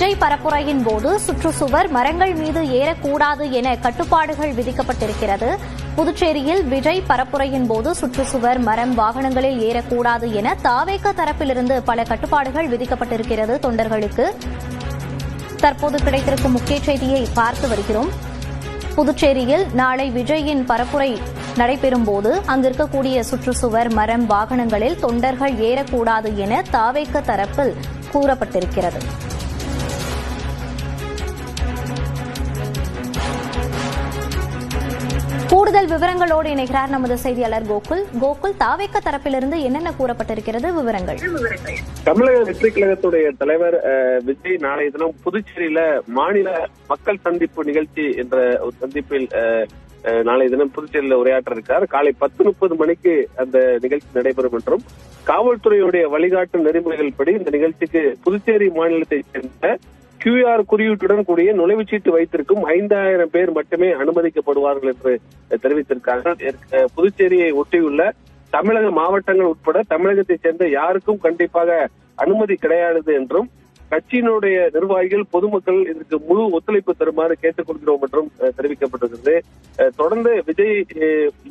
விஜய் பரப்புரையின் போது சுற்றுச்சுவர் மரங்கள் மீது ஏறக்கூடாது என கட்டுப்பாடுகள் விதிக்கப்பட்டிருக்கிறது. புதுச்சேரியில் விஜய் பரப்புரையின் போது சுற்றுச்சுவர் மரம் வாகனங்களில் ஏறக்கூடாது என தாவேக தரப்பிலிருந்து பல கட்டுப்பாடுகள் விதிக்கப்பட்டிருக்கிறது தொண்டர்களுக்கு. தற்போது கிடைத்திருக்கும் முக்கிய செய்தியை பார்த்து வருகிறோம். புதுச்சேரியில் நாளை விஜயின் பரப்புரை நடைபெறும்போது அங்கிருக்கக்கூடிய சுற்றுச்சுவர் மரம் வாகனங்களில் தொண்டர்கள் ஏறக்கூடாது என தாவேக தரப்பில் கூறப்பட்டிருக்கிறது. கூடுதல் விவரங்களோடு இணைகிறார் நமது செய்தியாளர் கோகுல். தாவேக தரப்பிலிருந்து என்னென்ன கூறப்பட்டிருக்கிறது விவரங்கள்? தமிழக வெற்றி கழகத்துடைய தலைவர் விஜய் நாளைய தினம் புதுச்சேரியில மாநில மக்கள் சந்திப்பு நிகழ்ச்சி என்ற ஒரு சந்திப்பில் நாளைய தினம் புதுச்சேரியில் உரையாற்ற இருக்கிறார். காலை 10:30 மணிக்கு அந்த நிகழ்ச்சி நடைபெறும் என்றும் காவல்துறையுடைய வழிகாட்டு நெறிமுறைகள் படி இந்த நிகழ்ச்சிக்கு புதுச்சேரி மாநிலத்தைச் சேர்ந்த QR குறியீட்டுடன் கூடிய நுழைவுச்சீட்டு வைத்திருக்கும் 5000 பேர் மட்டுமே அனுமதிக்கப்படுவார்கள் என்று தெரிவித்திருக்கார்கள். புதுச்சேரியை ஒட்டியுள்ள தமிழக மாவட்டங்கள் உட்பட தமிழகத்தைச் சேர்ந்த யாருக்கும் கண்டிப்பாக அனுமதி கிடையாது என்றும் கட்சியினுடைய நிர்வாகிகள் பொதுமக்கள் இதற்கு முழு ஒத்துழைப்பு தருமாறு கேட்டுக் கொள்கிறோம் என்றும் தெரிவிக்கப்பட்டிருக்கிறது. தொடர்ந்து விஜய்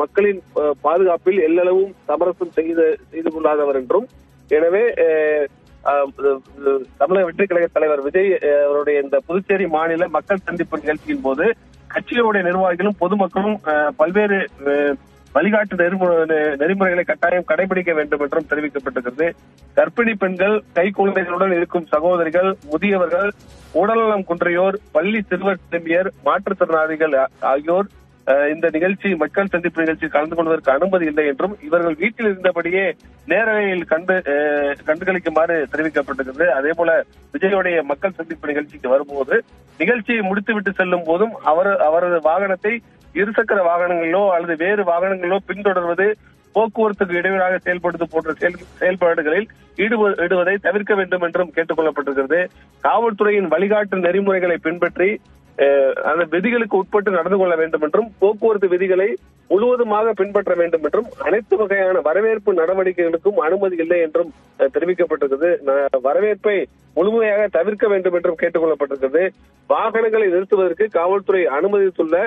மக்களின் பாதுகாப்பில் எல்லளவும் சமரசம் செய்து கொள்ளாதவர் என்றும், எனவே தமிழக வெற்றி கழக தலைவர் விஜய் அவருடைய இந்த புதுச்சேரி மாநில மக்கள் சந்திப்பு நிகழ்ச்சியின் போது கட்சியினுடைய நிர்வாகிகளும் பொதுமக்களும் பல்வேறு வழிகாட்டு நெறிமுறைகளை கட்டாயம் கடைபிடிக்க வேண்டும் என்றும் தெரிவிக்கப்பட்டிருக்கிறது. கர்ப்பிணி பெண்கள், கை குழந்தைகளுடன் இருக்கும் சகோதரிகள், முதியவர்கள், உடல்நலம் குன்றியோர், பள்ளி சிறுவர் சிறுமியர், மாற்றுத்திறனாளிகள் ஆகியோர் இந்த நிகழ்ச்சி மக்கள் சந்திப்பு நிகழ்ச்சியில் கலந்து கொள்வதற்கு அனுமதி இல்லை என்றும் இவர்கள் வீட்டில் இருந்தபடியே நேரலையில் கண்டுகளிக்குமாறு தெரிவிக்கப்பட்டிருக்கிறது. அதே போல விஜயோடைய மக்கள் சந்திப்பு நிகழ்ச்சிக்கு வரும்போது நிகழ்ச்சியை முடித்துவிட்டு செல்லும் போதும் அவரது வாகனத்தை இருசக்கர வாகனங்களிலோ அல்லது வேறு வாகனங்களிலோ பின்தொடர்வது, போக்குவரத்துக்கு இடையூறாக செயல்படுவது போன்ற செயல்பாடுகளில் ஈடுபடுவதை தவிர்க்க வேண்டும் என்றும் கேட்டுக் கொள்ளப்பட்டிருக்கிறது. காவல்துறையின் வழிகாட்டு நெறிமுறைகளை பின்பற்றி அந்த விதிகளுக்கு உட்பட்டு நடந்து கொள்ள வேண்டும் என்றும், போக்குவரத்து விதிகளை முழுவதுமாக பின்பற்ற வேண்டும் என்றும், அனைத்து வகையான வரவேற்பு நடவடிக்கைகளுக்கும் அனுமதி இல்லை என்றும் தெரிவிக்கப்பட்டிருக்கிறது. வரவேற்பை முழுமையாக தவிர்க்க வேண்டும் என்றும் கேட்டுக் கொள்ளப்பட்டிருக்கிறது. வாகனங்களை நிறுத்துவதற்கு காவல்துறை அனுமதித்துள்ள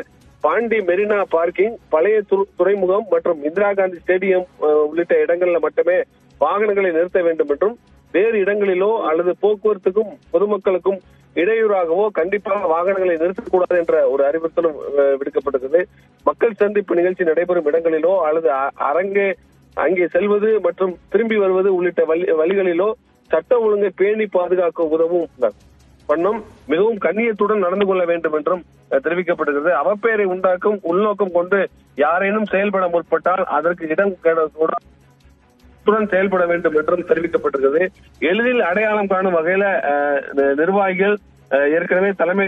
பாண்டி மெரினா பார்க்கிங், பழைய துறைமுகம் மற்றும் இந்திரா காந்தி ஸ்டேடியம் உள்ளிட்ட இடங்களில் மட்டுமே வாகனங்களை நிறுத்த வேண்டும் என்றும், வேறு இடங்களிலோ அல்லது போக்குவரத்துக்கும் பொதுமக்களுக்கும் இடையூறாகவோ கண்டிப்பாக வாகனங்களை நிறுத்தக்கூடாது என்ற ஒரு அறிவுறுத்தலும் விடுக்கப்பட்டிருக்கிறது. மக்கள் சந்திப்பு நிகழ்ச்சி நடைபெறும் இடங்களிலோ அல்லது அங்கே செல்வது மற்றும் திரும்பி வருவது உள்ளிட்ட வழிகளிலோ சட்ட ஒழுங்கை பேணி பாதுகாக்க உதவும் வண்ணம் மிகவும் கண்ணியத்துடன் நடந்து கொள்ள வேண்டும் என்றும் தெரிவிக்கப்பட்டிருக்கிறது. அவப்பெயரை உண்டாக்கும் உள்நோக்கம் கொண்டு யாரேனும் செயல்பட முற்பட்டால் அதற்கு இடம் செயல்பட வேண்டும் என்றும் தெரிவிக்கப்பட்டிருக்கிறது. எளிதில் அடையாளம் காணும் வகையில நிர்வாகிகள் ஏற்கனவே தலைமை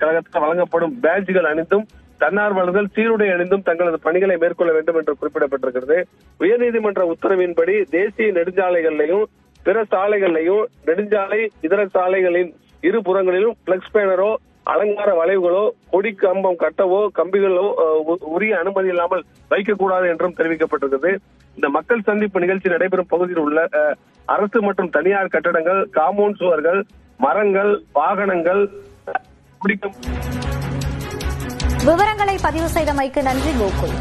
கழகத்தில் வழங்கப்படும் பேட்ஜ்கள் அணிந்தும் தன்னார்வலர்கள் சீருடை அணிந்தும் தங்களது பணிகளை மேற்கொள்ள வேண்டும் என்று குறிப்பிடப்பட்டிருக்கிறது. உயர்நீதிமன்ற உத்தரவின்படி தேசிய நெடுஞ்சாலைகளிலையும் பிற சாலைகளிலையும் நெடுஞ்சாலை இதர சாலைகளின் இரு புறங்களிலும் பிளக்ஸ் பேனரோ அலங்கார வளைவுகளோ கொடி கம்பம் கட்டவோ கம்பிகளோ உரிய அனுமதி இல்லாமல் வைக்கக்கூடாது என்றும் தெரிவிக்கப்பட்டிருக்கிறது. இந்த மக்கள் சந்திப்பு நிகழ்ச்சி நடைபெறும் பகுதியில் உள்ள அரசு மற்றும் தனியார் கட்டடங்கள், காம்பவுண்ட் சுவர்கள், மரங்கள், வாகனங்கள் விவரங்களை பதிவு செய்தமைக்கு நன்றி கோகுல்.